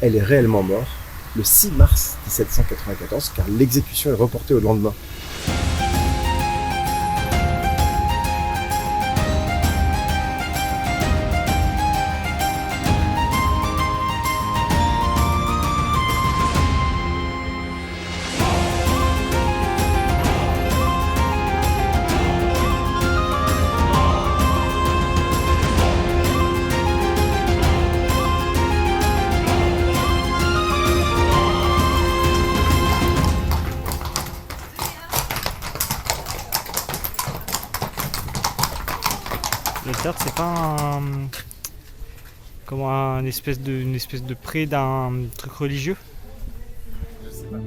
Elle est réellement morte le 6 mars 1794, car l'exécution est reportée au lendemain. Certes, c'est pas une espèce de pré d'un truc religieux. Je sais pas.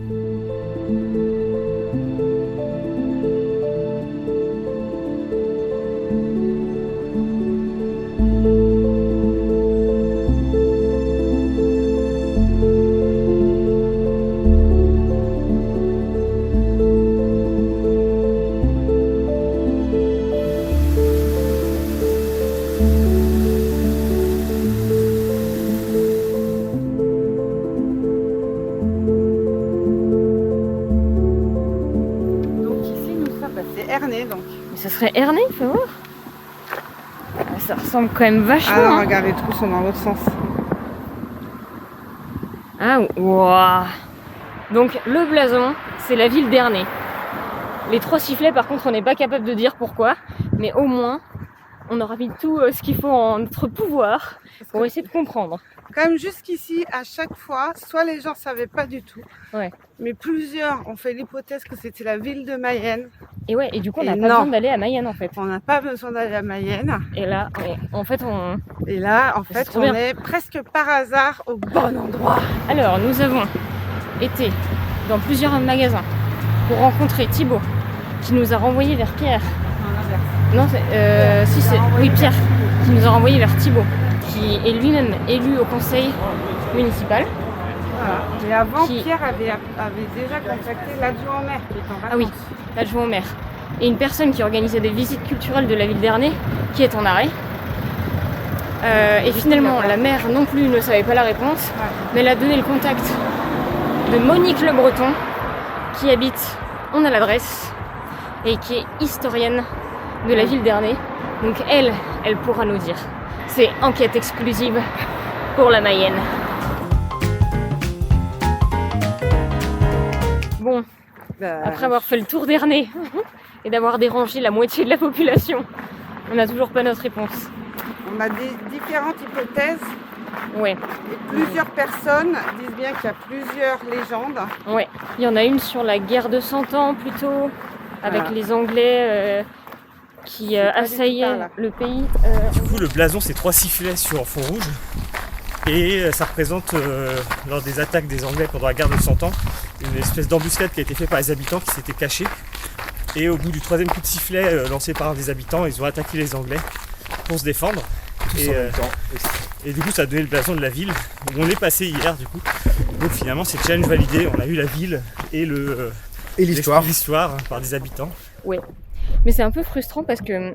Ça serait Ernée, il faut voir. Ça ressemble quand même vachement. Ah, regarde, les trous sont dans l'autre sens. Ah, waouh. Donc le blason, c'est la ville d'Ernée. Les 3 sifflets, par contre, on n'est pas capable de dire pourquoi, mais au moins, on aura mis tout ce qu'il faut en notre pouvoir pour essayer de comprendre. Comme jusqu'ici, à chaque fois, soit les gens ne savaient pas du tout, mais plusieurs ont fait l'hypothèse que c'était la ville de Mayenne. Et du coup, on n'a pas besoin d'aller à Mayenne en fait. On n'a pas besoin d'aller à Mayenne. Et là, on est presque par hasard au bon endroit. Alors, nous avons été dans plusieurs magasins pour rencontrer Thibaut, qui nous a renvoyé vers Pierre. Non, Pierre, qui nous a renvoyé vers Thibaut, qui est lui-même élu au conseil municipal. Voilà. Et avant, Pierre avait déjà contacté l'adjoint au maire qui est en vacances. Ah oui, l'adjoint au maire. Et une personne qui organisait des visites culturelles de la ville d'Ernée, qui est en arrêt. Et finalement, la maire non plus ne savait pas la réponse, mais elle a donné le contact de Monique Le Breton, qui habite, on a l'adresse, et qui est historienne de la ville d'Ernée. Donc elle pourra nous dire. C'est enquête exclusive pour la Mayenne. Bon, après avoir fait le tour d'Ernée et d'avoir dérangé la moitié de la population, on n'a toujours pas notre réponse. On a des différentes hypothèses. Ouais. Et plusieurs personnes disent bien qu'il y a plusieurs légendes. Ouais. Il y en a une sur la guerre de 100 ans plutôt, avec les Anglais qui assaillaient le pays. Du coup, le blason, c'est 3 sifflets sur fond rouge. Et ça représente, lors des attaques des Anglais pendant la guerre de 100 ans, une espèce d'embuscade qui a été faite par les habitants qui s'étaient cachés. Et au bout du 3e coup de sifflet lancé par des habitants, ils ont attaqué les Anglais pour se défendre. Et du coup, ça a donné le blason de la ville où on est passé hier. Du coup, donc finalement, c'est challenge validé. On a eu la ville et l'histoire par des habitants. Ouais. Mais c'est un peu frustrant parce que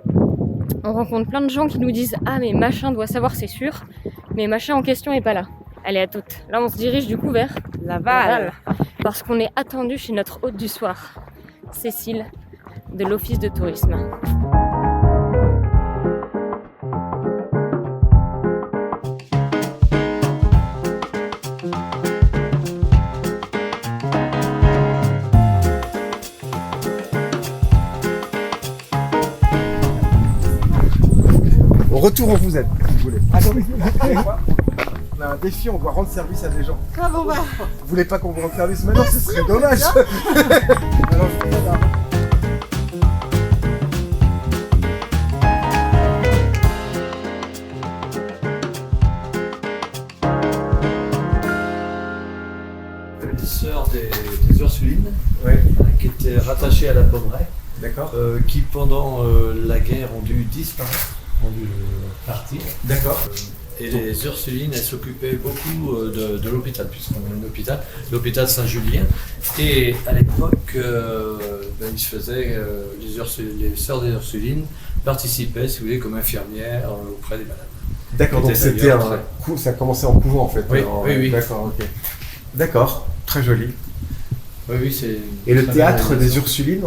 on rencontre plein de gens qui nous disent « Ah mais machin doit savoir, c'est sûr », mais machin en question est pas là. Elle est à toute. Là on se dirige du coup vers Laval. Parce qu'on est attendu chez notre hôte du soir, Cécile, de l'office de tourisme. Au retour, on vous aide, si vous voulez. Attendez, on a un défi, on doit rendre service à des gens. Ah bon bah. Vous voulez pas qu'on vous rende service maintenant, ce serait dommage. Alors, je fais ça. Les sœurs des Ursulines, qui étaient rattachées à la Pommeraye, qui pendant la guerre ont dû disparaître, ont dû partir. D'accord. Et les Ursulines, elles s'occupaient beaucoup de l'hôpital, puisqu'on a un hôpital, l'hôpital Saint-Julien. Et à l'époque, il se faisait, les sœurs des Ursulines participaient, si vous voulez, comme infirmières auprès des malades. D'accord, donc c'était ça a commencé en couvent en fait. Oui. D'accord, ok. D'accord, très joli. Oui, c'est. Et le théâtre des Ursulines,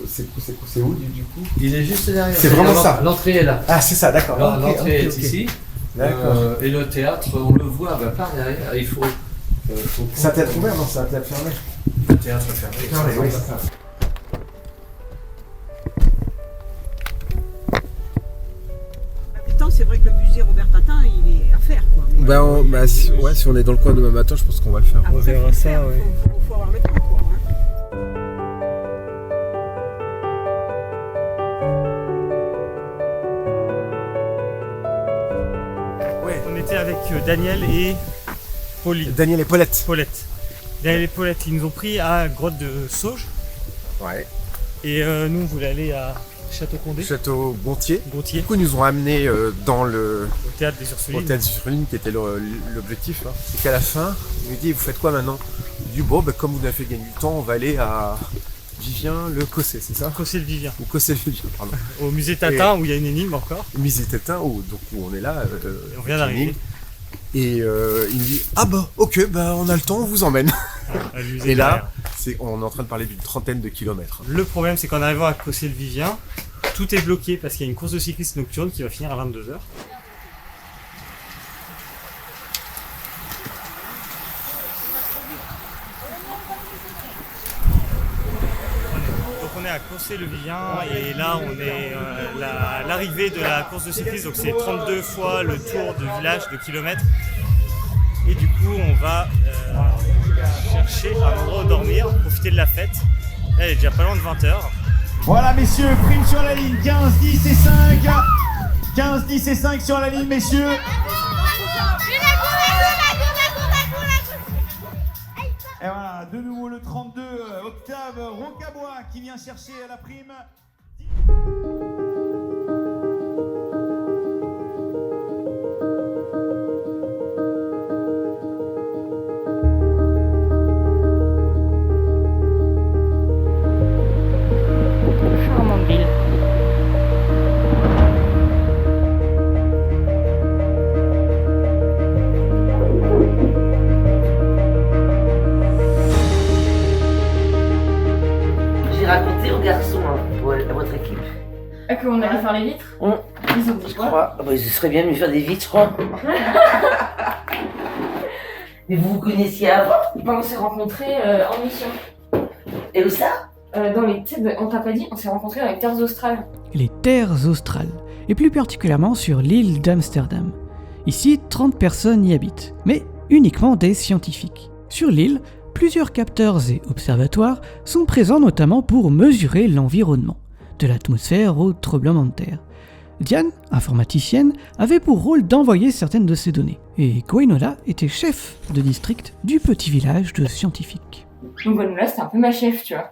c'est où du coup? Il est juste derrière. C'est vraiment ça. L'entrée est là. Ah, c'est ça, d'accord. L'entrée est ici. D'accord. Et le théâtre, on le voit par derrière. Il faut. C'est un théâtre ouvert, non? C'est un théâtre fermé. Le théâtre fermé. Oui, c'est ça. C'est vrai que le musée Robert Tatin, il est à faire. Quoi. Si on est dans le coin demain matin, je pense qu'on va le faire. On verra ça, ouais. Faut avoir le temps, quoi. Daniel et Pauline. Daniel et Paulette. Daniel et Paulette, ils nous ont pris à Grotte de Sauge. Ouais. Et nous, on voulait aller à Château-Condé. Château Gontier. Du coup, ils nous ont amenés au Théâtre des Ursulines. Au Théâtre des Ursulines, qui était l'objectif. Hein. C'est qu'à la fin, il nous dit, vous faites quoi maintenant? Il dit, bon, comme vous nous avez fait gagner du temps, on va aller à Vivien le Cossé, c'est ça? Cossé-le-Vivien. Ou Cossé-le-Vivien, pardon. Au musée Tatin, où il y a une énigme encore. Au musée Tatin, où on est là. On vient d'arriver. Et il me dit, ah bah ok, bah on a le temps, on vous emmène. Et là, on est en train de parler d'une 30aine de kilomètres. Le problème, c'est qu'en arrivant à Cossé-le-Vivien, tout est bloqué parce qu'il y a une course de cyclistes nocturne qui va finir à 22h. Donc on est à Cossé-le-Vivien et là on est à l'arrivée de la course de cyclistes, donc c'est 32 fois le tour de village de kilomètres. Et du coup on va chercher un endroit où dormir, profiter de la fête. Là, elle est déjà pas loin de 20h. Voilà messieurs, prime sur la ligne, 15, 10 et 5. 15, 10 et 5 sur la ligne messieurs. Et voilà, de nouveau le 32, Octave Rocabois qui vient chercher la prime. J'ai raconté aux garçons, à votre équipe. Qu'on allait faire les vitres. Ils ont dit je crois. Bah, ce serait bien de lui faire des vitres, je crois. Mais vous vous connaissiez avant? On s'est rencontrés en mission. Et où ça? On t'a pas dit, on s'est rencontrés dans les terres australes. Les terres australes, et plus particulièrement sur l'île d'Amsterdam. Ici, 30 personnes y habitent, mais uniquement des scientifiques. Sur l'île, plusieurs capteurs et observatoires sont présents notamment pour mesurer l'environnement, de l'atmosphère au tremblement de terre. Diane, informaticienne, avait pour rôle d'envoyer certaines de ces données, et Gwenola était chef de district du petit village de scientifiques. Donc Gwenola, c'était un peu ma chef, tu vois.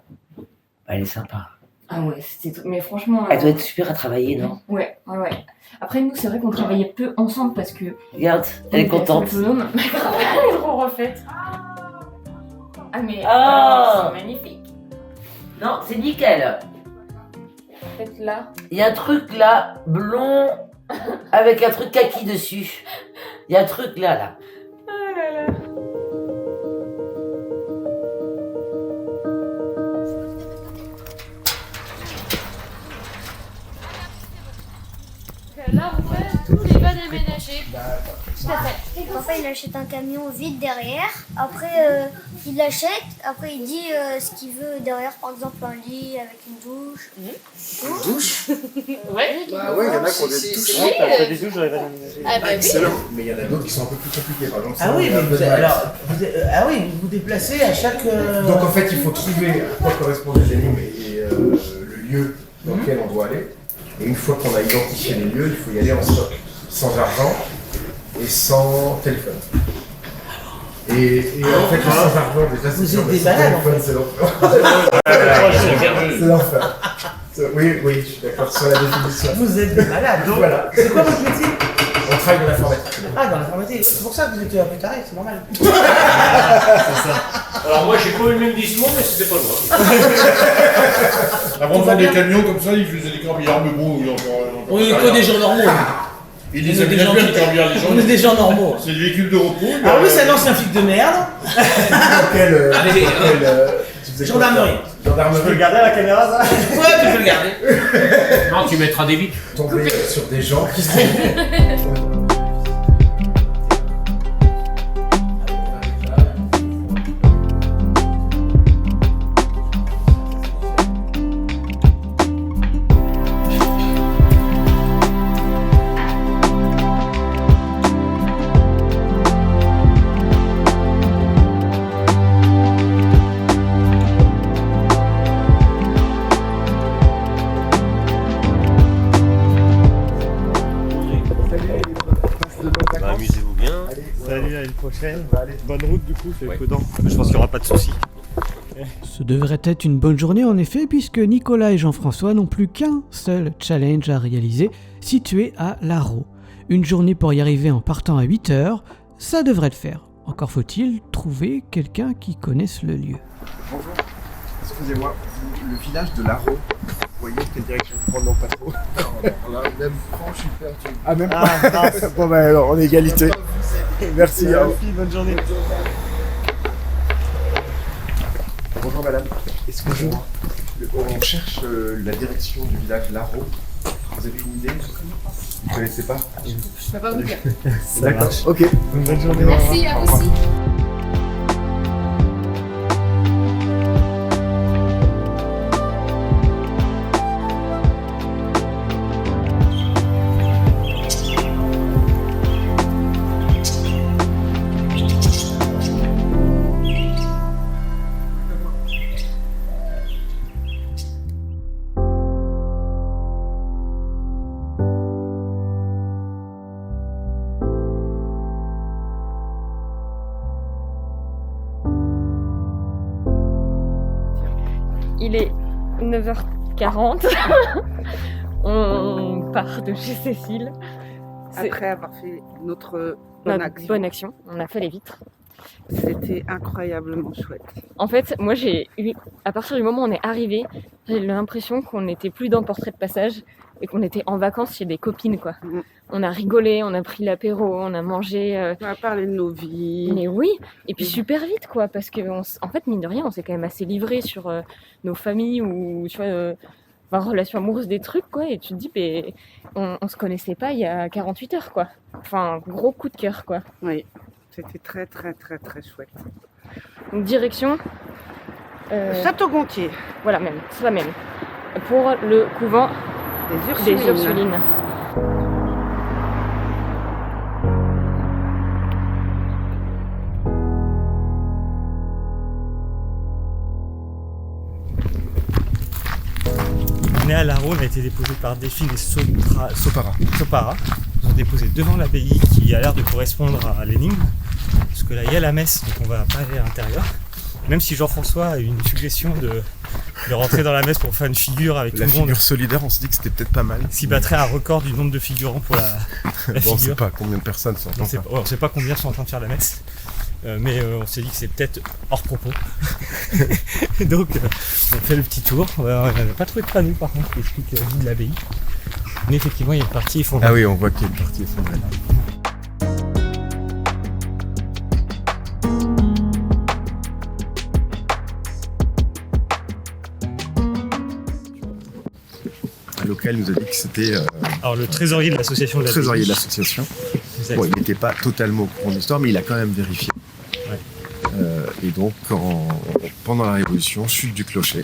Elle est sympa. Ah ouais, c'était... Mais franchement... Elle doit être super à travailler, non? Ouais. Après, nous, c'est vrai qu'on travaillait peu ensemble parce que... Regarde, elle est contente. Autonome. Ma grand-mère, elle est trop refaite. Ah mais c'est magnifique. Non, c'est nickel. En fait là. Il y a un truc là, blond, avec un truc kaki dessus. Il y a un truc là. Oh là là. Là, on va déménager. Tout à fait. Papa, il achète un camion vide derrière. Après, il l'achète. Après, il dit ce qu'il veut derrière. Par exemple, un lit avec une douche. Une douche? Ouais. Bah ouais, il y en a qui ont des douches. T'as des douches, j'aurais pas aménagé. Ah bah excellent. Mais il y en a d'autres qui sont un peu plus compliqués. Par exemple, Ah oui, mais vous vous déplacez à chaque... Donc en fait, il faut trouver à quoi correspondent les énigmes et le lieu dans lequel on doit aller. Et une fois qu'on a identifié les lieux, il faut y aller en stock, sans argent et sans téléphone. Et en fait, sans argent, déjà, c'est vous êtes des malades, en fait. C'est l'enfer. C'est l'enfer. Oui, je suis d'accord sur la définition. Vous êtes des malades. Donc voilà. C'est quoi votre métier? On travaille dans l'informatique. Ah, dans l'informatique. C'est pour ça que vous êtes un peu taré, c'est normal. C'est ça. Alors moi j'ai pas eu le même discours, mais c'était pas loin. Avant de faire des camions comme ça, ils faisaient des corbillards, mais bon, on est que des gens normaux. Ils disaient bien les corbillards, les gens. On est des gens normaux. C'est des véhicules de repos. Ah oui, c'est un ancien flic de merde. Gendarmerie. Tu peux le garder à la caméra, ça? Ouais, tu peux le garder. Non, tu mettras des vitres. Tomber sur des gens qui sont... prochaine. Bonne route du coup, c'est prudent. Je pense qu'il n'y aura pas de soucis. Ce devrait être une bonne journée en effet, puisque Nicolas et Jean-François n'ont plus qu'un seul challenge à réaliser, situé à Larraux. Une journée pour y arriver en partant à 8h, ça devrait le faire. Encore faut-il trouver quelqu'un qui connaisse le lieu. Bonjour, excusez-moi, le village de Larraux, vous voyez quelle direction prendre? Non, pas trop. Même franc, je suis perdu. Ah, même pas. Bon, ben alors, on est égalité. Merci. Merci, bonne journée. Bonjour madame, est-ce que on cherche la direction du village Larraux? Vous avez une idée? Vous ne connaissez pas? Je ne peux pas vous dire. D'accord, ok. Bonne journée. Merci, à vous aussi. Il est 9h40. On part de chez Cécile. Après avoir fait notre bonne action. On a fait les vitres. C'était incroyablement chouette. En fait, moi à partir du moment où on est arrivé, j'ai l'impression qu'on n'était plus dans le portrait de passage et qu'on était en vacances chez des copines, quoi. On a rigolé, on a pris l'apéro, on a mangé. On a parlé de nos vies. Mais oui, et puis super vite, quoi, parce que en fait, mine de rien, on s'est quand même assez livré sur nos familles ou tu vois, relation amoureuse, des trucs, quoi. Et tu te dis, on se connaissait pas il y a 48 heures, quoi. Enfin, gros coup de cœur, quoi. Oui, c'était très très très très chouette. Donc direction Château-Gontier. Voilà, même, c'est la même. Pour le couvent des Ursulines. On est à Larraux, on a été déposé par Delphine et Sopara. Ils ont déposé devant l'abbaye qui a l'air de correspondre à l'énigme. Parce que là, il y a la messe, donc on va pas aller à l'intérieur. Même si Jean-François a eu une suggestion de rentrer dans la messe pour faire une figure avec tout le monde. La figure solidaire, on s'est dit que c'était peut-être pas mal. S'il battrait un record du nombre de figurants pour la figure. On ne sait pas combien de personnes sont en train de on ne sait pas combien sont en train de faire la messe. Mais on s'est dit que c'est peut-être hors propos. Donc on fait le petit tour. On n'a pas trouvé de panneau par contre qui explique la vie de l'abbaye. Mais effectivement il y a une partie effondrée. Ah oui, on voit qu'il y a une partie effondrée. Un local nous a dit que c'était... Alors le trésorier de l'association de l'abbaye. Trésorier de l'association. Bon, il n'était pas totalement au courant de l'histoire, mais il a quand même vérifié. Et donc, pendant la Révolution, chute du clocher,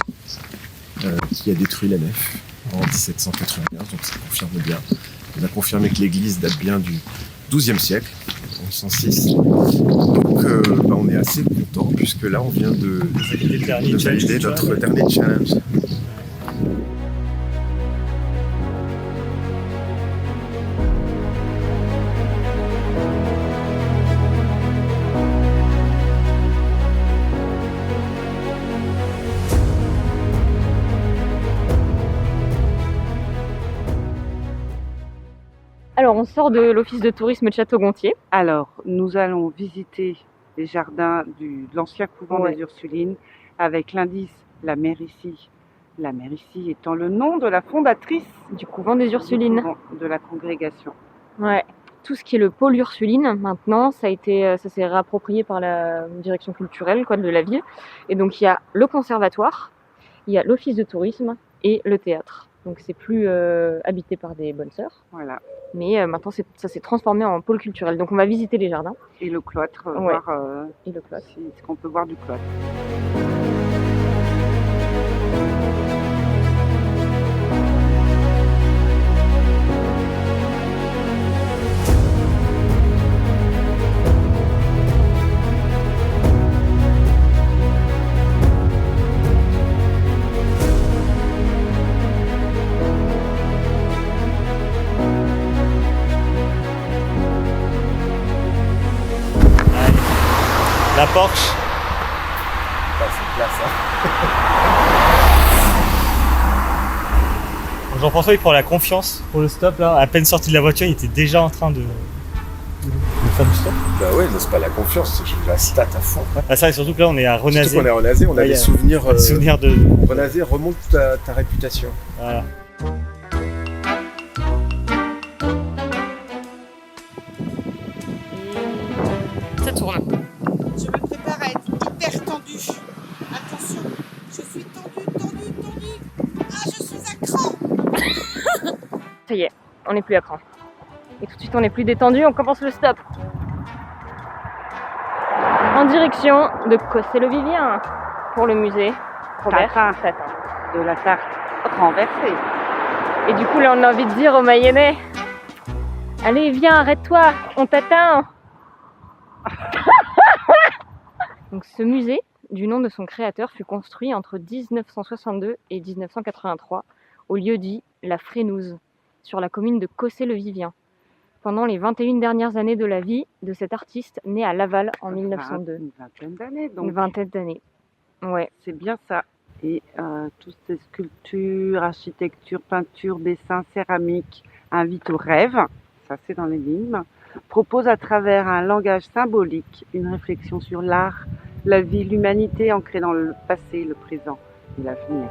qui a détruit la nef en 1795, donc ça confirme bien. On a confirmé que l'église date bien du XIIe siècle, en 1106. Donc, on est assez content, puisque là, on vient de valider notre dernier challenge. Alors, on sort de l'office de tourisme de Château-Gontier. Alors, nous allons visiter les jardins de l'ancien couvent des Ursulines avec l'indice La Mère ici. La Mère ici étant le nom de la fondatrice du couvent des Ursulines. De la congrégation. Ouais. Tout ce qui est le pôle Ursuline, maintenant, ça s'est réapproprié par la direction culturelle de la ville. Et donc, il y a le conservatoire, il y a l'office de tourisme et le théâtre. Donc c'est plus habité par des bonnes sœurs. Voilà. Mais maintenant ça s'est transformé en pôle culturel. Donc on va visiter les jardins. Et le cloître, voir et le cloître. Ce qu'on peut voir du cloître. place. Jean-François il prend la confiance pour le stop là. À peine sorti de la voiture, il était déjà en train de faire du stop. Bah ouais, c'est pas la confiance, je la stat à fond. Ah ça, et surtout que là on est à Renazé. Surtout qu'on est à Renazé, on a des souvenirs. De. Renazé remonte ta réputation. Voilà. Ça tourne. Je me prépare à être hyper tendue. Attention, je suis tendue. Ah, je suis à cran. Ça y est, on n'est plus à cran. Et tout de suite on est plus détendu, on commence le stop. En direction de Cossé-le-Vivien pour le musée Robert Tatin. De la tarte renversée. Et du coup là on a envie de dire aux Mayennais, allez viens, arrête-toi, on t'atteint. Donc ce musée, du nom de son créateur, fut construit entre 1962 et 1983 au lieu dit La Frénouse, sur la commune de Cossé-le-Vivien, pendant les 21 dernières années de la vie de cet artiste né à Laval en 1902. Une vingtaine d'années donc. Une vingtaine d'années. Ouais. C'est bien ça. Et toutes ces sculptures, architecture, peinture, dessin, céramique invitent au rêve, ça c'est dans l'énigme, propose à travers un langage symbolique une réflexion sur l'art, la vie, l'humanité ancrée dans le passé, le présent et l'avenir.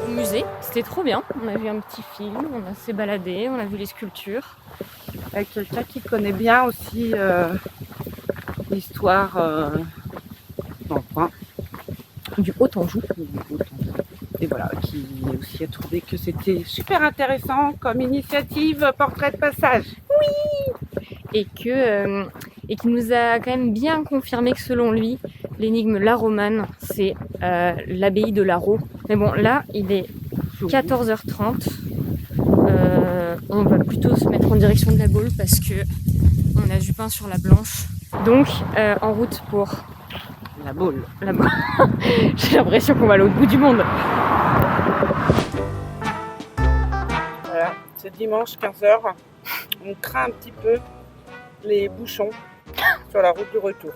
Au musée, c'était trop bien. On a vu un petit film, on s'est baladé, on a vu les sculptures. Avec quelqu'un qui connaît bien aussi l'histoire dans le coin. Du Haut-Anjou. Et voilà, qui aussi a trouvé que c'était super intéressant comme initiative portrait de passage. Oui. Et qui nous a quand même bien confirmé que selon lui, l'énigme La Romane, c'est l'abbaye de Larot. Mais bon, là, il est 14h30. On va plutôt se mettre en direction de la Baule parce que on a du pain sur la blanche. Donc, en route pour la Baule. La Baule. J'ai l'impression qu'on va à l'autre bout du monde. Voilà, c'est dimanche 15h. On craint un petit peu les bouchons sur la route du retour.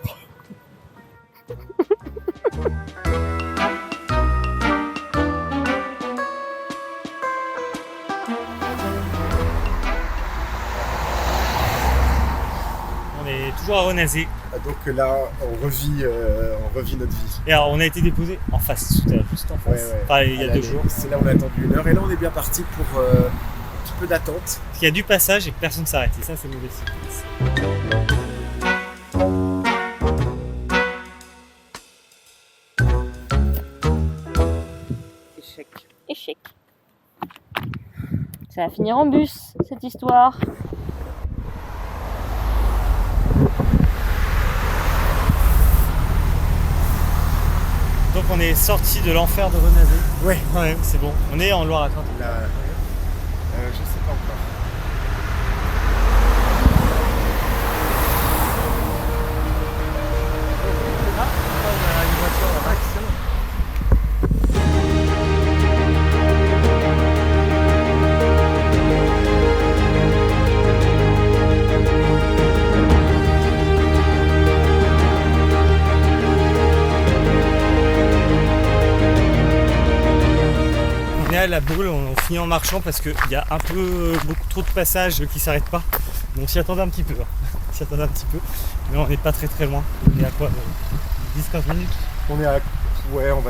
On est toujours à Renazé. Donc là, on revit notre vie. Et alors, on a été déposé en face, tout à l'heure, juste en face. Ouais. Enfin, il y a 2 jours. C'est là où on a attendu 1 heure. Et là, on est bien parti pour un petit peu d'attente. Parce qu'il y a du passage et personne ne s'arrête. Et ça, c'est mauvais signe. Échec. Ça va finir en bus, cette histoire. Donc on est sorti de l'enfer de Renazé. Ouais. Ouais, c'est bon. On est en Loire-Atlantique. Je sais pas encore. À la Baule, on finit en marchant parce qu'il y a beaucoup trop de passages qui s'arrêtent pas. Donc on s'y attendait un petit peu. Mais on n'est pas très loin. On est à quoi 10-15 minutes. On va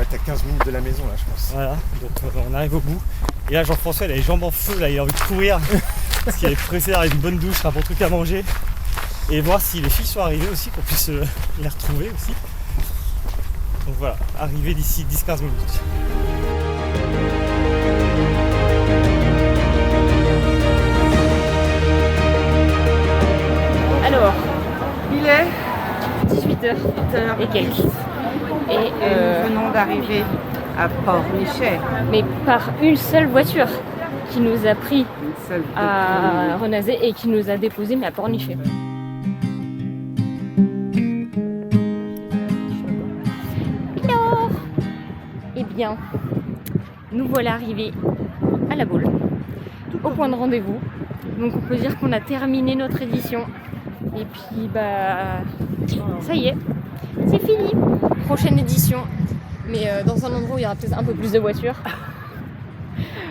être à 15 minutes de la maison là, je pense. Voilà, donc on arrive au bout. Et là Jean-François il a les jambes en feu, là, il a envie de courir. Parce qu'il est pressé d'avoir une bonne douche, un bon truc à manger. Et voir si les filles sont arrivées aussi, qu'on puisse les retrouver aussi. Donc voilà, arrivé d'ici 10-15 minutes. Alors, il est 18h et quelques. Et nous venons d'arriver à Pornichet. Mais par une seule voiture qui nous a pris à Renazé et qui nous a déposé mais à Pornichet. Alors, eh bien, nous voilà arrivés à la Baule, au point de rendez-vous. Donc on peut dire qu'on a terminé notre édition Et puis bah ça y est, c'est fini. Prochaine édition, mais dans un endroit où il y aura peut-être un peu plus de voitures,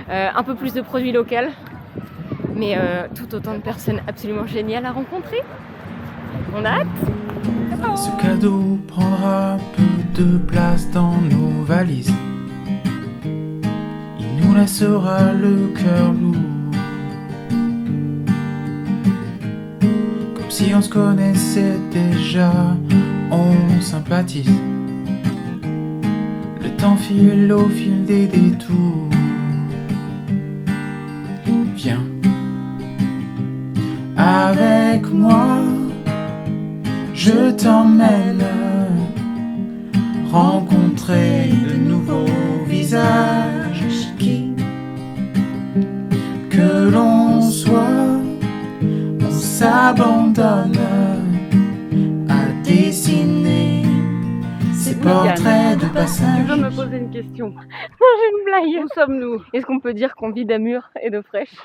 un peu plus de produits locaux, mais tout autant de personnes absolument géniales à rencontrer. On a hâte. Ce cadeau prendra peu de place dans nos valises. Il nous laissera le cœur lourd. Comme si on se connaissait déjà, on sympathise. Le temps file au fil des détours. Viens avec moi, je t'emmène rencontrer de nouveaux visages. Qui que l'on soit, on s'abandonne à dessiner ces portraits de passage. Tu veux me poser une question? Non, j'ai une blague. Où sommes-nous? Est-ce qu'on peut dire qu'on vit d'Amur et d'eau fraîche?